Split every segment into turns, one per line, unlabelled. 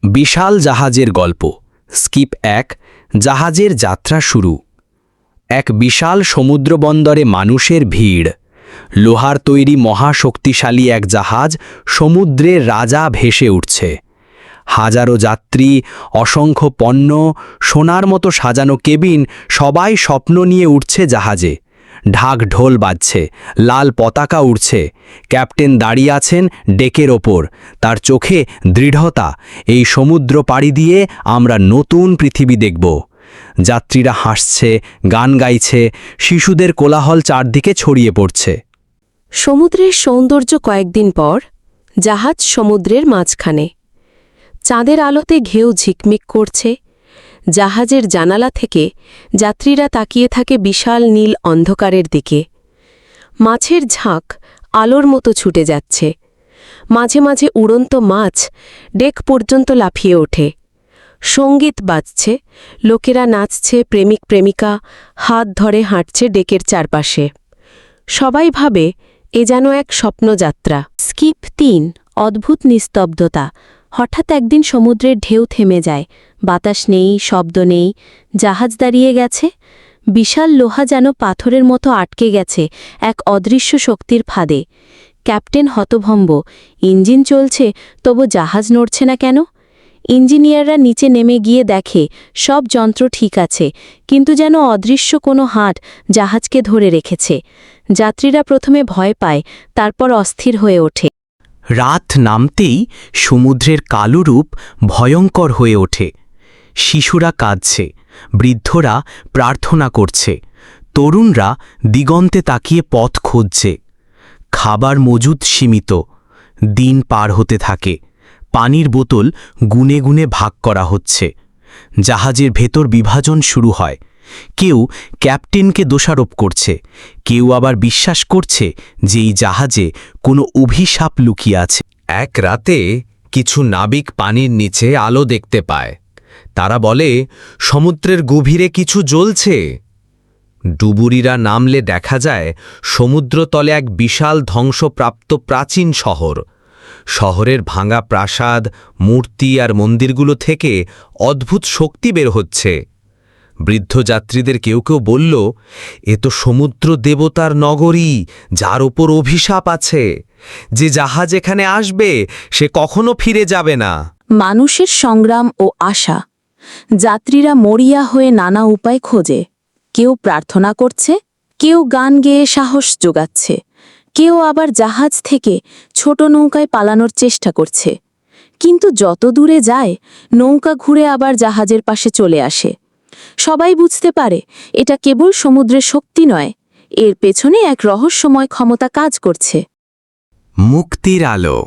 বিশাল জাহাজের গল্প। স্কিপ 1। জাহাজের যাত্রা শুরু। এক বিশাল সমুদ্রবন্দরে মানুষের ভিড়। লোহার তৈরি মহাশক্তিশালী এক জাহাজ সমুদ্রের রাজা ভেসে উঠছে। হাজারো যাত্রী, অসংখ্য পণ্য, সোনার মতো সাজানো কেবিন, সবাই স্বপ্ন নিয়ে উঠছে জাহাজে। ঢাক ঢোল বাজছে, লাল পতাকা উড়ছে। ক্যাপ্টেন দাঁড়িয়ে আছেন ডেকের ওপর, তার চোখে দৃঢ়তা। এই সমুদ্র পাড়ি দিয়ে আমরা নতুন পৃথিবী দেখব। যাত্রীরা হাসছে, গান গাইছে, শিশুদের কোলাহল চারদিকে ছড়িয়ে পড়ছে।
সমুদ্রের সৌন্দর্য কয়েকদিন পর জাহাজ সমুদ্রের মাঝখানে। চাঁদের আলোতে ঘেউ ঝিকমিক করছে। জাহাজের জানালা থেকে যাত্রীরা তাকিয়ে থাকে বিশাল নীল অন্ধকারের দিকে। মাছের ঝাঁক আলোর মতো ছুটে যাচ্ছে। মাঝে মাঝে উড়ন্ত মাছ ডেক পর্যন্ত লাফিয়ে ওঠে। সঙ্গীত বাজছে, লোকেরা নাচছে, প্রেমিক প্রেমিকা হাত ধরে হাঁটছে ডেকের চারপাশে। সবাই ভাবে এ যেন এক স্বপ্নযাত্রা। স্কিপ 3। অদ্ভুত নিস্তব্ধতা। হঠাৎ একদিন সমুদ্রের ঢেউ থেমে যায়। বাতাস নেই, শব্দ নেই, জাহাজ দাঁড়িয়ে গেছে। বিশাল লোহা যেন পাথরের মতো আটকে গেছে এক অদৃশ্য শক্তির ফাঁদে। ক্যাপ্টেন হতভম্ব। ইঞ্জিন চলছে, তবু জাহাজ নড়ছে না কেন? ইঞ্জিনিয়াররা নিচে নেমে গিয়ে দেখে সব যন্ত্র ঠিক আছে, কিন্তু যেন অদৃশ্য কোনো হাত জাহাজকে ধরে রেখেছে। যাত্রীরা প্রথমে ভয় পায়, তারপর অস্থির হয়ে ওঠে।
রাত নামতেই সমুদ্রের কালো রূপ ভয়ঙ্কর হয়ে ওঠে। শিশুরা কাঁদছে, বৃদ্ধরা প্রার্থনা করছে, তরুণরা দিগন্তে তাকিয়ে পথ খুঁজছে। খাবার মজুদ সীমিত। দিন পার হতে থাকে। পানির বোতল গুনে গুনে ভাগ করা হচ্ছে। জাহাজের ভেতর বিভাজন শুরু হয়। কেউ ক্যাপ্টেনকে দোষারোপ করছে, কেউ আবার বিশ্বাস করছে যে এই জাহাজে কোনো অভিশাপ লুকিয়ে আছে। এক রাতে কিছু নাবিক পানির নিচে আলো দেখতে পায়। তারা বলে, সমুদ্রের গভীরে কিছু জ্বলছে। ডুবুরিরা নামলে দেখা যায় সমুদ্রতলে এক বিশাল ধ্বংসপ্রাপ্ত প্রাচীন শহর। শহরের ভাঙা প্রাসাদ, মূর্তি আর মন্দিরগুলো থেকে অদ্ভুত শক্তি বের হচ্ছে। বৃদ্ধ যাত্রীদের কেউ কেউ বলল, এ তো সমুদ্র দেবতার নগরী, যার ওপর অভিশাপ আছে। যে জাহাজ এখানে আসবে সে কখনো ফিরে যাবে না।
মানুষের সংগ্রাম ও আশা। যাত্রীরা মরিয়া হয়ে নানা উপায় খোঁজে। কেউ প্রার্থনা করছে, কেউ গান গেয়ে সাহস জোগাচ্ছে, কেউ আবার জাহাজ থেকে ছোট নৌকায় পালানোর চেষ্টা করছে। কিন্তু যত দূরে যায়, নৌকা ঘুরে আবার জাহাজের পাশে চলে আসে। সবাই বুঝতে পারে এটা কেবল সমুদ্রের শক্তি নয়, এর পেছনে এক রহস্যময় ক্ষমতা কাজ করছে।
মুক্তির আলো।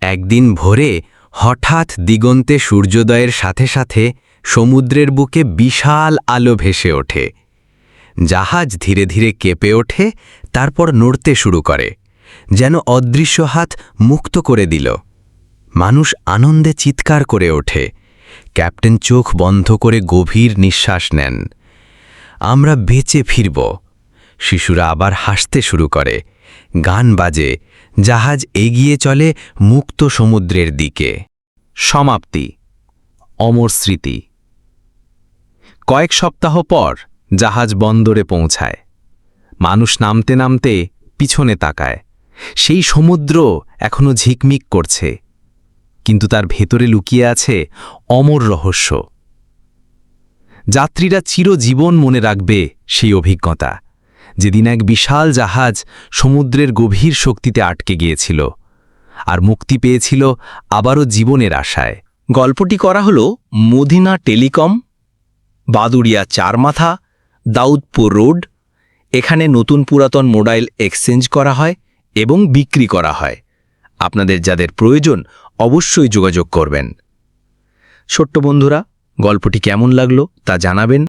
একদিন ভোরে হঠাৎ দিগন্তে সূর্যোদয়ের সাথে সাথে সমুদ্রের বুকে বিশাল আলো ভেসে ওঠে। জাহাজ ধীরে ধীরে কেঁপে ওঠে, তারপর নড়তে শুরু করে, যেন অদৃশ্য হাত মুক্ত করে দিল। মানুষ আনন্দে চিৎকার করে ওঠে। ক্যাপ্টেন চোখ বন্ধ করে গভীর নিঃশ্বাস নেন। আমরা বেঁচে ফিরব। শিশুরা আবার হাসতে শুরু করে, গান বাজে, জাহাজ এগিয়ে চলে মুক্ত সমুদ্রের দিকে। সমাপ্তি। অমর স্মৃতি। কয়েক সপ্তাহ পর জাহাজ বন্দরে পৌঁছায়। মানুষ নামতে নামতে পিছনে তাকায়। সেই সমুদ্র এখনো ঝিকমিক করছে, কিন্তু তার ভেতরে লুকিয়ে আছে অমর রহস্য। যাত্রীরা চিরজীবন মনে রাখবে সেই অভিজ্ঞতা, যেদিন এক বিশাল জাহাজ সমুদ্রের গভীর শক্তিতে আটকে গিয়েছিল আর মুক্তি পেয়েছিল আবারও জীবনের আশায়। গল্পটি করা হল মদিনা টেলিকম, বাদুড়িয়া চারমাথা, দাউদপুর রোড। এখানে নতুন পুরাতন মোবাইল এক্সচেঞ্জ করা হয় এবং বিক্রি করা হয়। আপনাদের যাদের প্রয়োজন অবশ্যই যোগাযোগ করবেন। ছোট্ট বন্ধুরা, গল্পটি কেমন লাগলো তা জানাবেন।